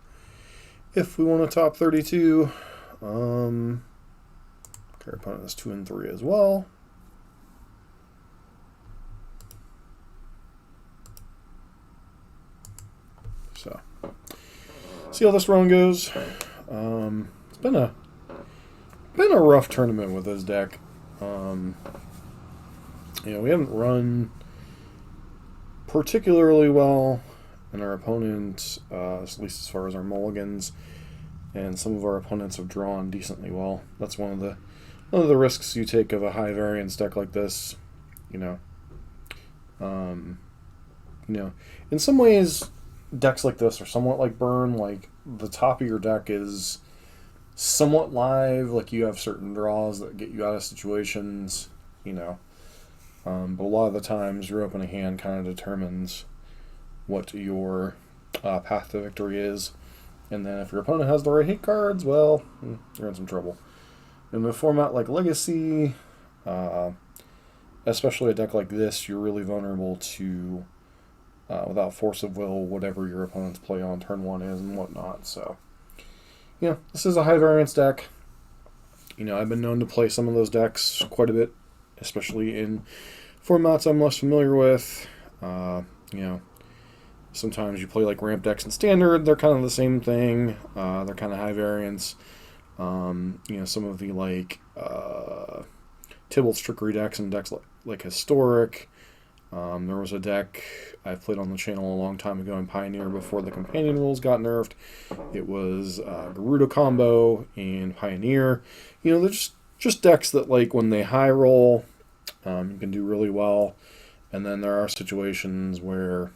if we want to top 32. Our opponent is 2-3 as well. So, see how this round goes. It's been a rough tournament with this deck. You know, we haven't run particularly well, and our opponent, at least as far as our mulligans, and some of our opponents have drawn decently well. That's one of the risks you take of a high variance deck like this. You know, in some ways, decks like this are somewhat like Burn. Like, the top of your deck is somewhat live. Like, you have certain draws that get you out of situations. You know. But a lot of the times, your opening hand kind of determines what your path to victory is. And then if your opponent has the right hate cards, well, you're in some trouble. In a format like Legacy, especially a deck like this, you're really vulnerable to, without force of will, whatever your opponent's play on turn 1 is and whatnot. So, yeah, this is a high variance deck. You know, I've been known to play some of those decks quite a bit, especially in formats I'm less familiar with. You know, sometimes you play like ramp decks in Standard. They're kind of the same thing. They're kind of high variance. You know, some of the like Tybalt's Trickery decks and decks like Historic. There was a deck I played on the channel a long time ago in Pioneer before the companion rules got nerfed. It was Garuda combo in Pioneer. You know, they're just decks that, like, when they high roll, you can do really well. And then there are situations where,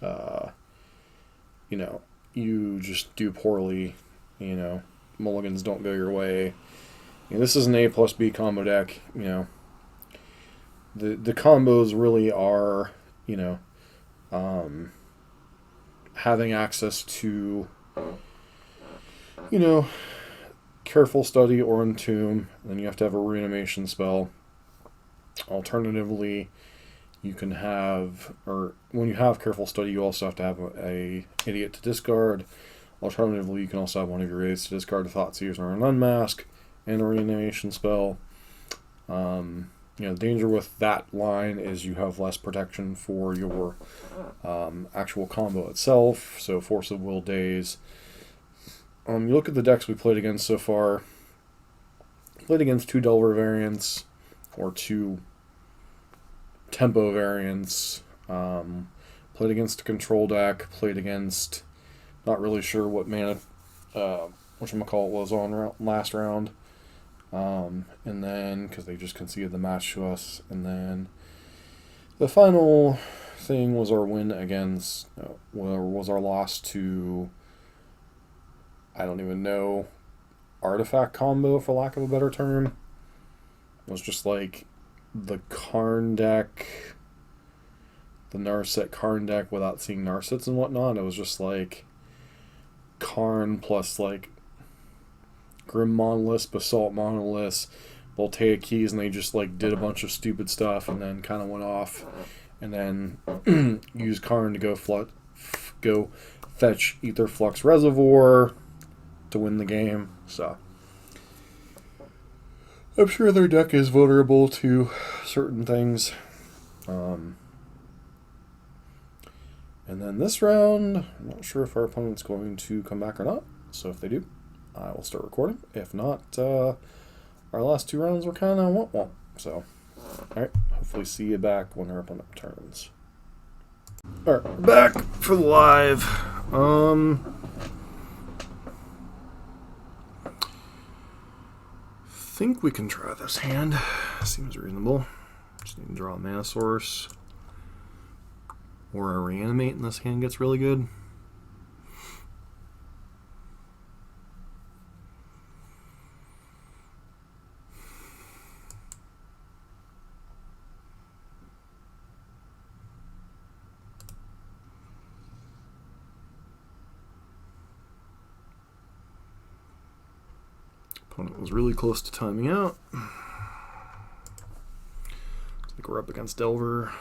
you know, you just do poorly. You know, mulligans don't go your way. You know, this is an A plus B combo deck. You know, the combos really are, you know, having access to, you know, Careful Study or Entomb, then you have to have a reanimation spell. Alternatively, you can have, or when you have Careful Study, you also have to have a Idiot to discard. Alternatively, you can also have one of your aids to discard a Thoughtseize or an Unmask and a reanimation spell. You know, the danger with that line is you have less protection for your actual combo itself, so Force of Will Daze. You look at the decks we played against so far. Played against 2 Delver variants, or 2 Tempo variants. Played against a control deck. Played against, not really sure what mana, whatchamacallit was on last round. And then, because they just conceded the match to us. And then the final thing was our win against, was our loss to, I don't even know, artifact combo, for lack of a better term. It was just like the Karn deck, the Narset Karn deck without seeing Narsets and whatnot. It was just like Karn plus like Grim Monolith, Basalt Monolith, Voltaic Keys, and they just like did a bunch of stupid stuff and then kind of went off, and then used Karn to go fetch Ether Flux Reservoir to win the game. So I'm sure their deck is vulnerable to certain things. And then this round, I'm not sure if our opponent's going to come back or not. So if they do, I will start recording. If not, our last 2 rounds were kind of womp. So, alright, hopefully see you back when our opponent returns. Alright, we're back for the live. Think we can try this hand. Seems reasonable. Just need to draw a mana source. Or a reanimate and this hand gets really good. Opponent was really close to timing out. I think we're up against Delver.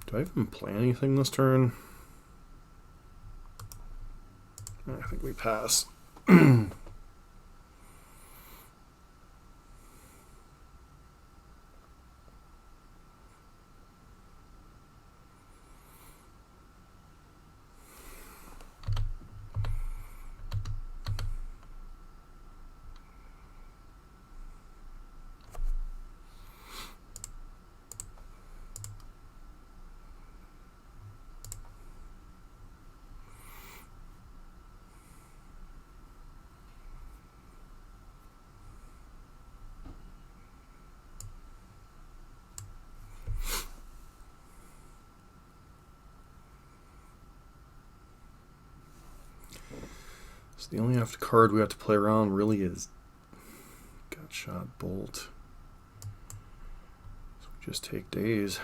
Do I even play anything this turn? I think we pass. So the only card we have to play around really is Gutshot Bolt. So we just take days.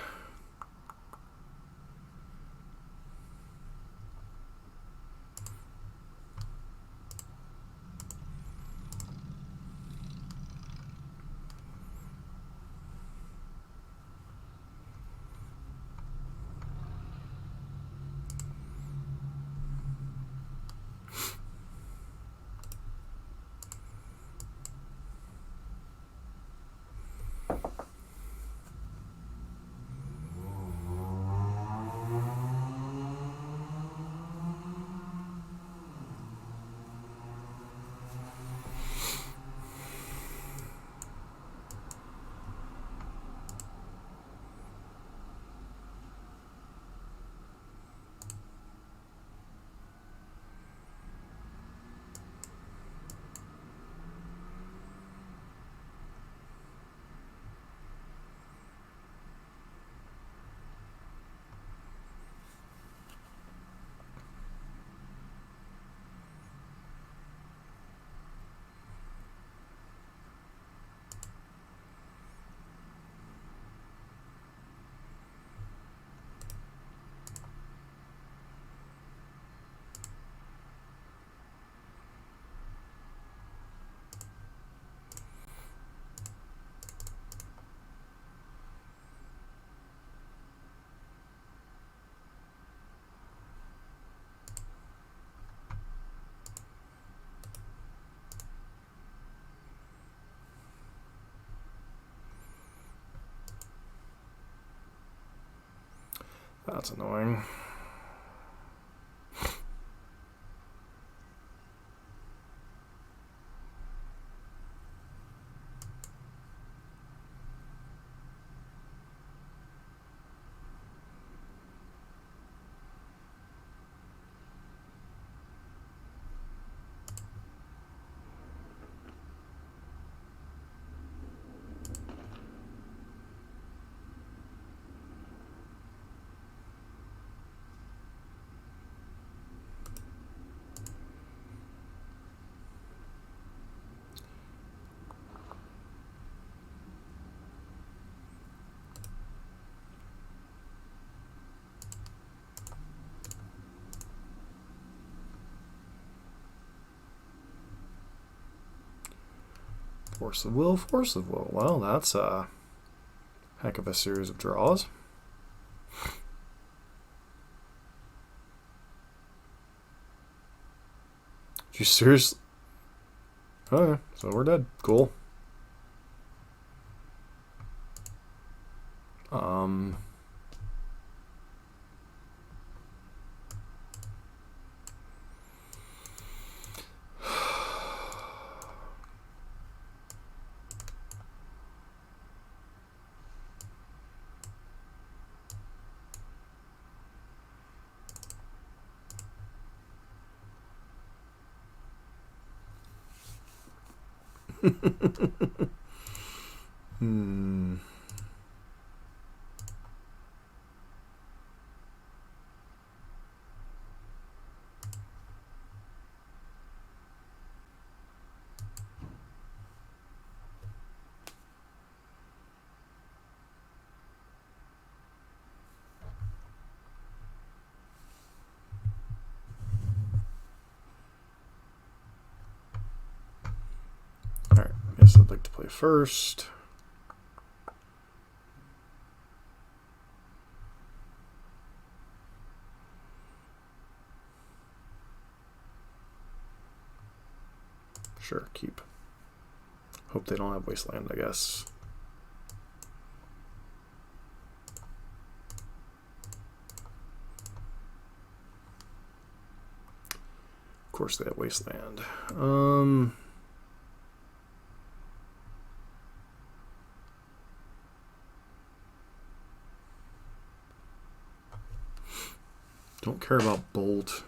That's annoying. Force of Will, Force of Will. Well, that's a heck of a series of draws. Did you seriously? Okay, so we're dead. Cool. Alright, I guess I'd like to play first. Sure, keep. Hope they don't have Wasteland, I guess. Of course they have Wasteland. Don't care about Bolt.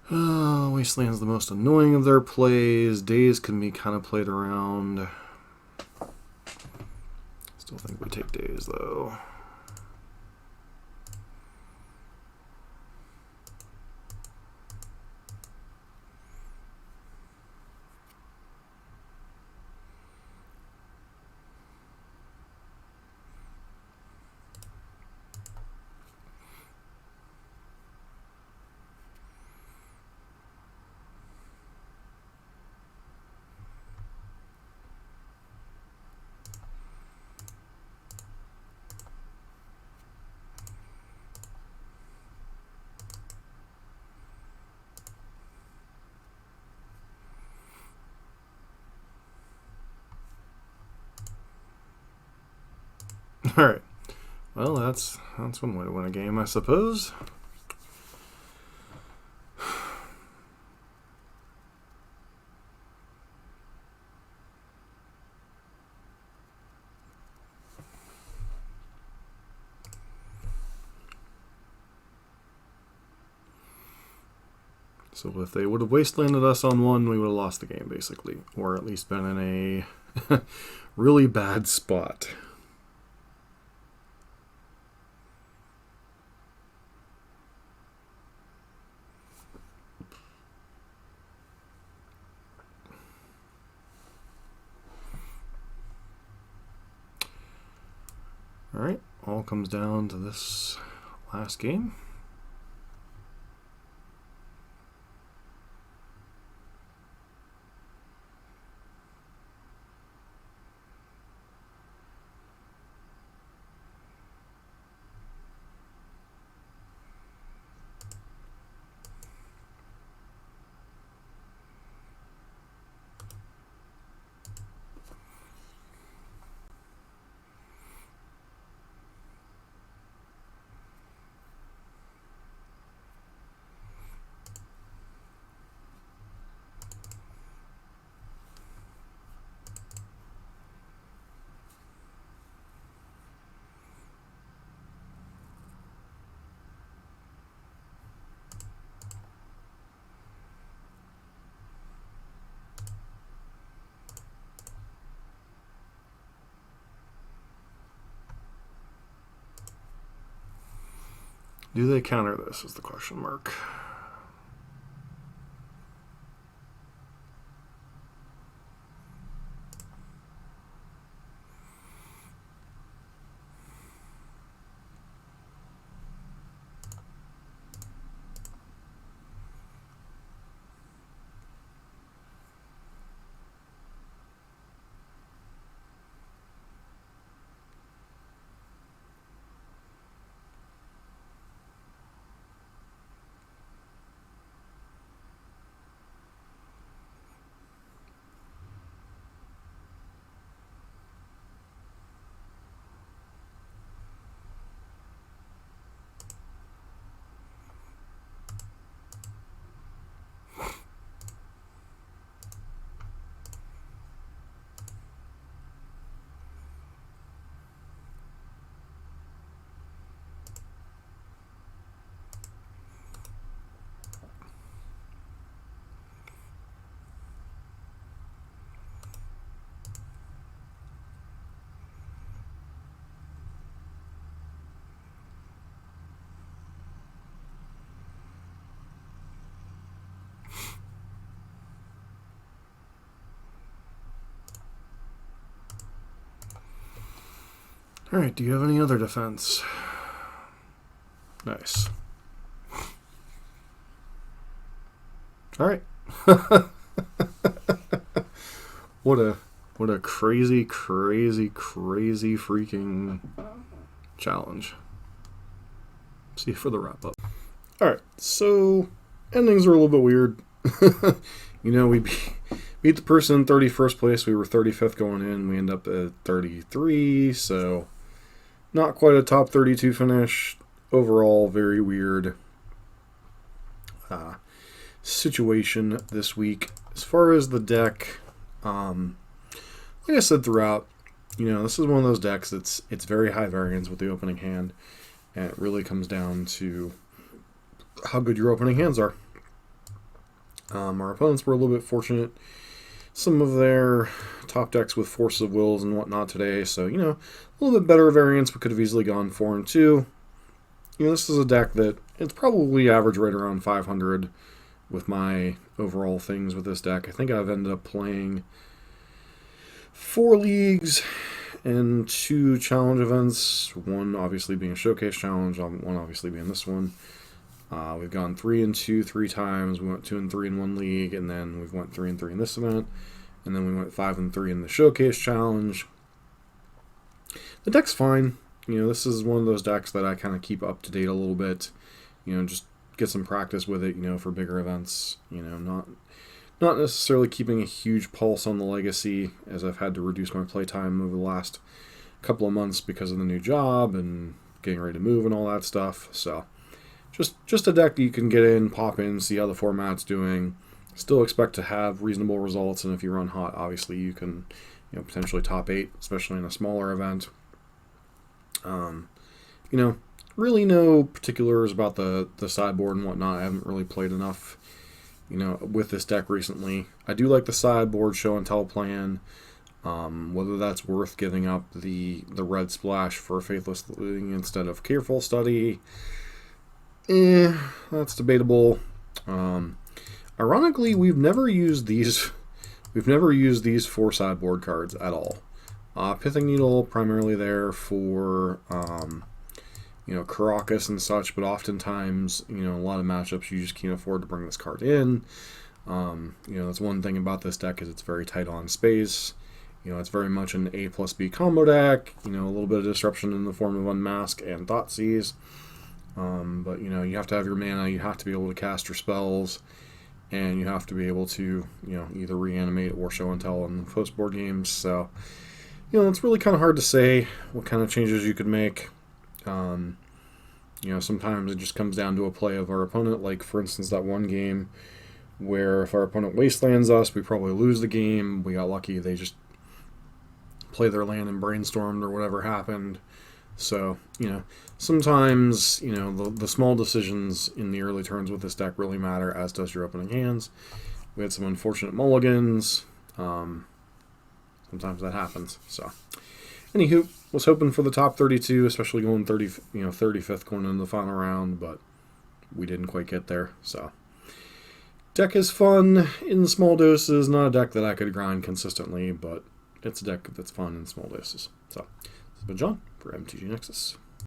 Wasteland's the most annoying of their plays. Daze can be kind of played around. Still think we take Daze though. Alright. Well, that's one way to win a game, I suppose. So if they would have wastelanded us on one, we would have lost the game, basically. Or at least been in a really bad spot. Alright, all comes down to this last game. Do they counter this is the question mark. Alright, do you have any other defense? Nice. Alright. What a crazy freaking challenge. See you for the wrap up. Alright, so endings are a little bit weird. You know, we beat the person in 31st place. We were 35th going in. We end up at 33, so not quite a top 32 finish. Overall, very weird situation this week. As far as the deck, like I said throughout, you know, this is one of those decks that's very high variance with the opening hand, and it really comes down to how good your opening hands are. Our opponents were a little bit fortunate. Some of their top decks with Force of Wills and whatnot today, so, you know, a little bit better variance. We could have easily gone 4-2. You know, this is a deck that it's probably average right around 500 with my overall things with this deck. I think I've ended up playing 4 leagues and 2 challenge events. One obviously being a showcase challenge, one obviously being this one. We've gone 3-2 3 times. We went 2-3 in one league, and then we've went 3-3 in this event, and then we went 5-3 in the showcase challenge. The deck's fine. You know, this is one of those decks that I kind of keep up to date a little bit. You know, just get some practice with it. You know, for bigger events. You know, not necessarily keeping a huge pulse on the legacy, as I've had to reduce my playtime over the last couple of months because of the new job and getting ready to move and all that stuff. So. Just a deck that you can get in, pop in, see how the format's doing. Still expect to have reasonable results, and if you run hot, obviously you can, you know, potentially top 8, especially in a smaller event. You know, really no particulars about the sideboard and whatnot. I haven't really played enough, you know, with this deck recently. I do like the sideboard show and tell plan. Whether that's worth giving up the red splash for Faithless Looting instead of Careful Study. That's debatable. Ironically, we've never used these 4 sideboard cards at all. Pithing Needle primarily there for you know, Caracas and such, but oftentimes, you know, a lot of matchups you just can't afford to bring this card in. You know, that's one thing about this deck is it's very tight on space. You know, it's very much an A+B combo deck. You know, a little bit of disruption in the form of Unmask and Thoughtseize. But, you know, you have to have your mana, you have to be able to cast your spells, and you have to be able to, you know, either reanimate or show and tell in the post-board games. So, you know, it's really kind of hard to say what kind of changes you could make. You know, sometimes it just comes down to a play of our opponent, like, for instance, that one game where if our opponent wastelands us, we probably lose the game. We got lucky, they just play their land and brainstormed or whatever happened. So, you know, sometimes, you know, the small decisions in the early turns with this deck really matter, as does your opening hands. We had some unfortunate mulligans. Sometimes that happens. So, anywho, was hoping for the top 32, especially going 35th going into the final round, but we didn't quite get there. So, deck is fun in small doses. Not a deck that I could grind consistently, but it's a deck that's fun in small doses. So, this has been John for MTG Nexus.